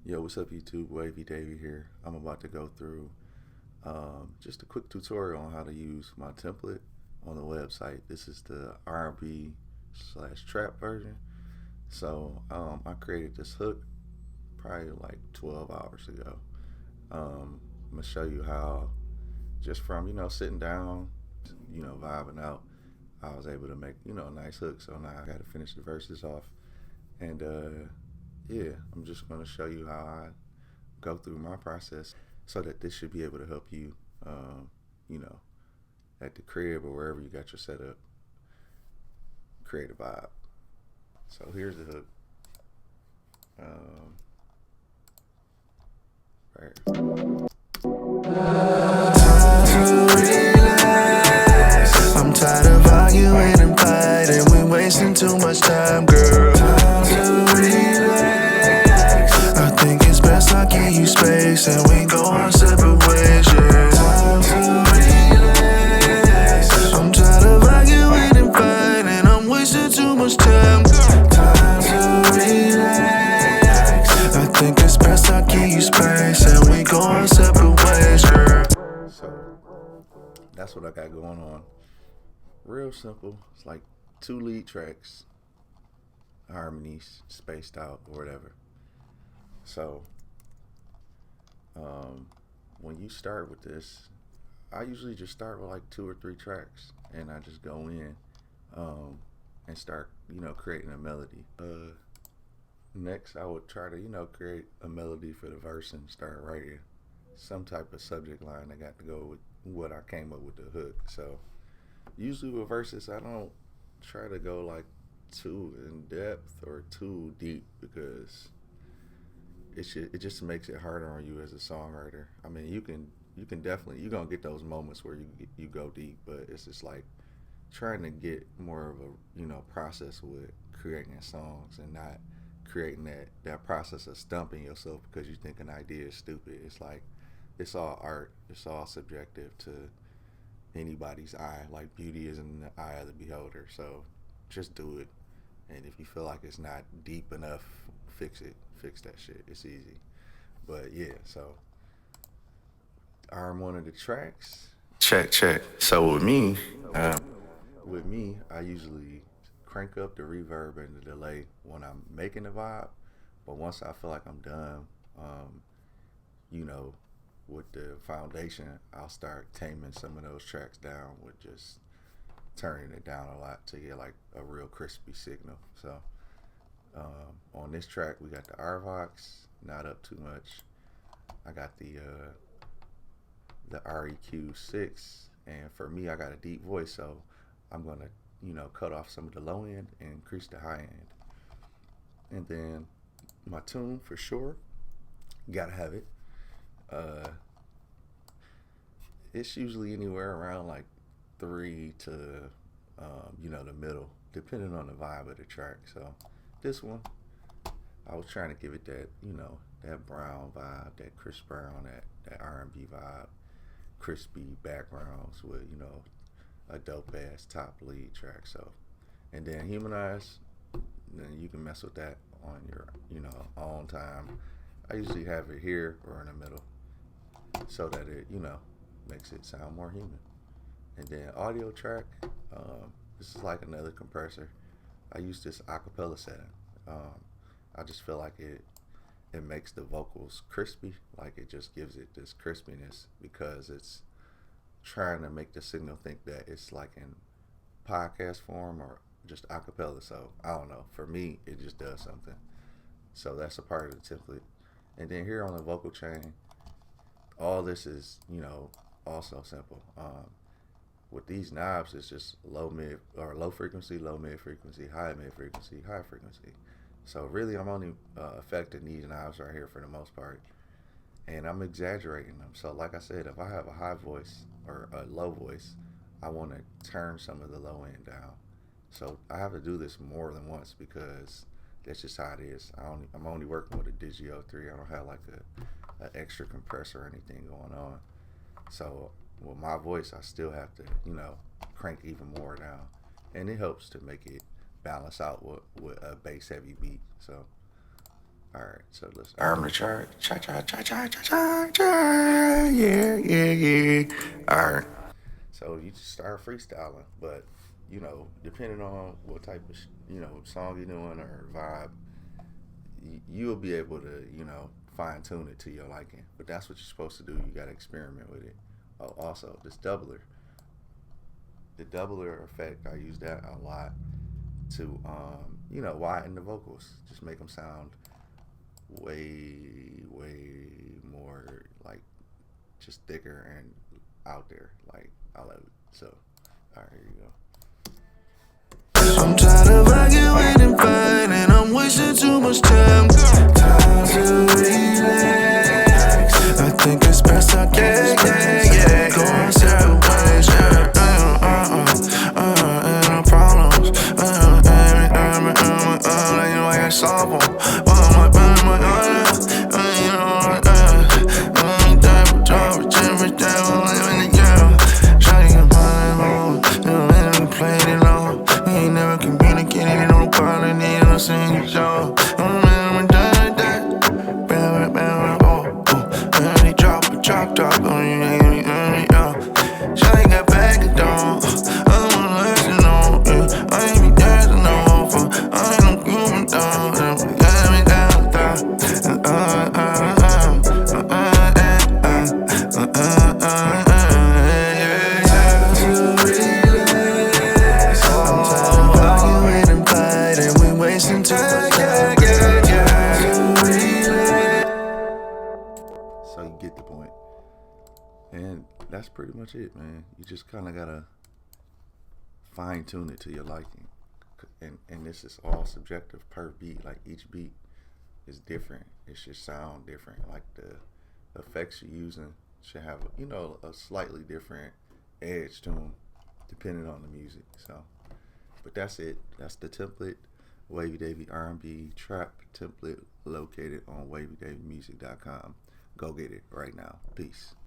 Yo, what's up, YouTube? Wavy Davy here. I'm about to go through just a quick tutorial on how to use my template on the website. This is the R&B slash trap version. I created this hook probably like 12 hours ago. I'm gonna show you how, just from sitting down, vibing out, I was able to make a nice hook. So now I got to finish the verses off, and yeah, I'm just gonna show you how I go through my process so that this should be able to help you, you know, at the crib or wherever you got your setup, create a vibe. So here's the hook. Right. I'm tired of arguing and fighting. We wasting too much time, girl. Time to relax. I think it's best I give you space and we go our separate ways, yeah. Time to relax. I'm tired of arguing and fighting. I'm wasting too much time, girl. Time to relax. I think it's best I give you space and we go our separate ways, girl. So that's what I got going on. Real simple. It's like two lead tracks, harmonies spaced out or whatever. So when you start with this, I usually just start with like 2 or 3 tracks, and I just go in and start, creating a melody. Next, I would try to, create a melody for the verse and start writing some type of subject line that got to go with what I came up with the hook. So usually with verses, I don't try to go like too in depth or too deep, because it just makes it harder on you as a songwriter. I mean, you can definitely, you're gonna get those moments where you go deep, but it's just like trying to get more of a process with creating songs, and not creating that process of stumping yourself because you think an idea is stupid. It's like it's all art. It's all subjective to anybody's eye. Like, beauty is in the eye of the beholder. So just do it. And if you feel like it's not deep enough, fix it. Fix that shit. It's easy. But yeah, so arm one of the tracks. Check, check. So with me, I usually crank up the reverb and the delay when I'm making the vibe. But once I feel like I'm done, you know, with the foundation, I'll start taming some of those tracks down with just turning it down a lot to get like a real crispy signal. So on this track, we got the RVox, not up too much. I got the REQ6, and for me, I got a deep voice, so I'm gonna cut off some of the low end and increase the high end. And then my tune, for sure, gotta have it. Uh, it's usually anywhere around like 3 to the middle, depending on the vibe of the track. So this one, I was trying to give it that that brown vibe, that Chris Brown, that R&B vibe, crispy backgrounds with a dope ass top lead track. So, and then Humanize, then you can mess with that on your own time. I usually have it here or in the middle, so that it makes it sound more human. And then audio track, this is like another compressor. I use this acapella setting. I just feel like it makes the vocals crispy, like it just gives it this crispiness, because it's trying to make the signal think that it's like in podcast form or just acapella. So I don't know. For me, it just does something. So that's a part of the template. And then here on the vocal chain, all this is also simple. With these knobs, it's just low mid or low frequency, low mid frequency, high mid frequency, high frequency. So really, I'm only affecting these knobs right here for the most part, and I'm exaggerating them. So like I said, if I have a high voice or a low voice, I want to turn some of the low end down. So I have to do this more than once, because that's just how it is. I'm only working with a Digio 3. I don't have like an extra compressor or anything going on. So with my voice, I still have to crank even more down, and it helps to make it balance out with a bass heavy beat. So All right, so let's arm the chart. Cha cha cha cha cha cha cha. Yeah, yeah, yeah. All right. So you just start freestyling, but you know, depending on what type of song you're doing or vibe, you'll be able to fine tune it to your liking. But that's what you're supposed to do. You got to experiment with it. Oh, also, this doubler, the doubler effect, I use that a lot to widen the vocals, just make them sound way more like just thicker and out there. Like I love it. So, all right, here you go. I'm tired of arguing and fighting. I'm wasting too much time. Time to relax. I think it's best I can't stay. Going separate ways. Ain't no problems. You know I can solve them. Drop on you, Shawty got back the door. I don't wanna listen, no. I ain't be dancing no for. I ain't no human dog. Got me down, So you get the point. And that's pretty much it, man. You just kind of gotta fine tune it to your liking, and this is all subjective per beat. Like each beat is different. It should sound different. Like the effects you're using should have a slightly different edge to them, depending on the music. So, but that's it. That's the template. Wavy Davy R&B trap template located on wavydavymusic.com. Go get it right now. Peace.